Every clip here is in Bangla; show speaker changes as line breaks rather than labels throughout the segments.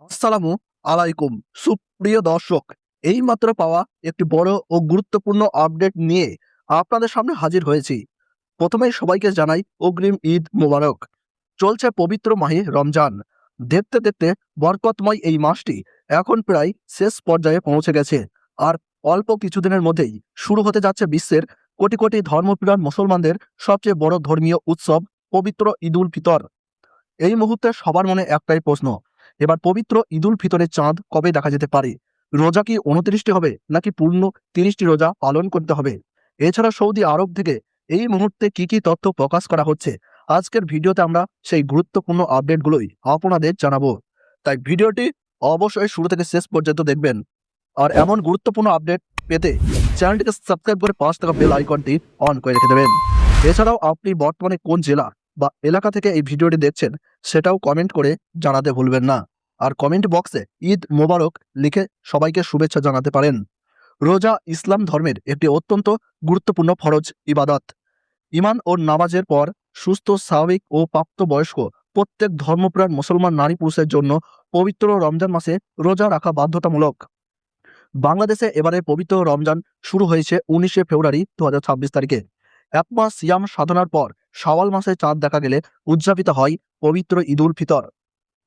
আসসালামু আলাইকুম সুপ্রিয় দর্শক, এইমাত্র পাওয়া একটি বড় ও গুরুত্বপূর্ণ আপডেট নিয়ে আপনাদের সামনে হাজির হয়েছি। প্রথমেই সবাইকে জানাই অগ্রিম ঈদ মোবারক। চলছে পবিত্র মাহে রমজান। দেখতে দেখতে বরকতময় এই মাসটি এখন প্রায় শেষ পর্যায়ে পৌঁছে গেছে। আর অল্প কিছুদিনের মধ্যেই শুরু হতে যাচ্ছে বিশ্বের কোটি কোটি ধর্মপ্রাণ মুসলমানদের সবচেয়ে বড় ধর্মীয় উৎসব, পবিত্র ঈদুল ফিতর। এই মুহূর্তে সবার মনে একটাই প্রশ্ন, এবার পবিত্র ঈদুল ফিতরের চাঁদ কবে দেখা যেতে পারে? রোজা কি 29টি হবে, নাকি পূর্ণ 30টি রোজা পালন করতে হবে? এছাড়া সৌদি আরব থেকে এই মুহূর্তে কি কি তথ্য প্রকাশ করা হচ্ছে, আজকের ভিডিওতে আমরা সেই গুরুত্বপূর্ণ আপডেটগুলোই আপনাদের জানাবো। তাই ভিডিওটি অবশ্যই শুরু থেকে শেষ পর্যন্ত দেখবেন। আর এমন গুরুত্বপূর্ণ আপডেট পেতে চ্যানেলটিকে সাবস্ক্রাইব করে পাশ থাকা বেল আইকনটি অন করে রেখে দেবেন। এছাড়াও আপনি বর্তমানে কোন জেলা বা এলাকা থেকে এই ভিডিওটি দেখছেন সেটাও কমেন্ট করে জানাতে ভুলবেন না। আর কমেন্ট বক্সে ঈদ মোবারক লিখে সবাইকে শুভেচ্ছা জানাতে পারেন। রোজা ইসলাম ধর্মের একটি অত্যন্ত গুরুত্বপূর্ণ ফরজ ইবাদত। ঈমান ও নামাজের পর সুস্থ, স্বাভাবিক ও প্রাপ্তবয়স্ক প্রত্যেক ধর্মপ্রাণ মুসলমান নারী পুরুষের জন্য পবিত্র রমজান মাসে রোজা রাখা বাধ্যতামূলক। বাংলাদেশে এবারে পবিত্র রমজান শুরু হয়েছে 19শে ফেব্রুয়ারি 2026 তারিখে। এক মাস সিয়াম সাধনার পর শাওয়াল মাসে চাঁদ দেখা গেলে উদযাপিত হয় পবিত্র ঈদুল ফিতর।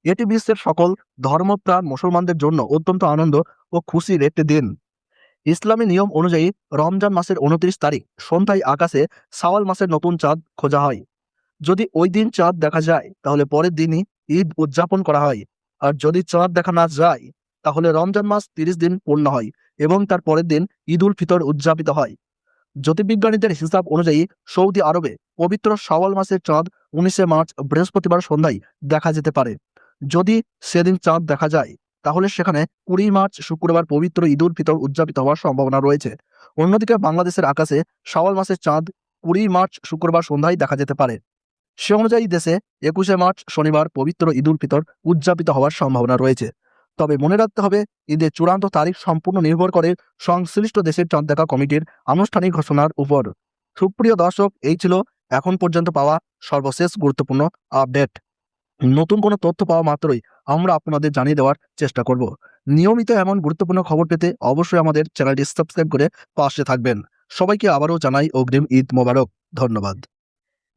এটি বিশ্বের সকল ধর্মপ্রাণ মুসলমানদের জন্য অত্যন্ত আনন্দ ও খুশির একটি দিন। ইসলামী নিয়ম অনুযায়ী রমজান মাসের 29 তারিখ সন্ধ্যায় আকাশে শাওয়াল মাসের নতুন চাঁদ খোঁজা হয়। যদি ওই দিন চাঁদ দেখা যায় তাহলে পরের দিনই ঈদ উদযাপন করা হয়। আর যদি চাঁদ দেখা না যায় তাহলে রমজান মাস 30 দিন পূর্ণ হয় এবং তার পরের দিন ঈদুল ফিতর উদযাপিত হয়। জ্যোতির্বিজ্ঞানীদের হিসাব অনুযায়ী সৌদি আরবে পবিত্র শাওয়াল মাসের চাঁদ 19শে মার্চ বৃহস্পতিবার সন্ধ্যায় দেখা যেতে পারে। যদি সেদিন চাঁদ দেখা যায় তাহলে সেখানে 20 মার্চ শুক্রবার পবিত্র ঈদুল ফিতর উদযাপিত হওয়ার সম্ভাবনা রয়েছে। অন্যদিকে বাংলাদেশের আকাশে শাওয়াল মাসের চাঁদ 20 মার্চ শুক্রবার সন্ধ্যায় দেখা যেতে পারে। সে অনুযায়ী দেশে 21শে মার্চ শনিবার পবিত্র ঈদুল ফিতর উদযাপিত হওয়ার সম্ভাবনা রয়েছে। তবে মনে রাখতে হবে, ঈদের চূড়ান্ত তারিখ সম্পূর্ণ নির্ভর করে সংশ্লিষ্ট দেশের চাঁদ দেখা কমিটির আনুষ্ঠানিক ঘোষণার উপর। সুপ্রিয় দর্শক, এই ছিল এখন পর্যন্ত পাওয়া সর্বশেষ গুরুত্বপূর্ণ আপডেট। নতুন কোনো তথ্য পাওয়া মাত্রই আমরা আপনাদের জানিয়ে দেওয়ার চেষ্টা করব। নিয়মিত এমন গুরুত্বপূর্ণ খবর পেতে অবশ্যই আমাদের চ্যানেলটি সাবস্ক্রাইব করে পাশে থাকবেন। সবাইকে আবারও জানাই অগ্রিম ঈদ মোবারক। ধন্যবাদ।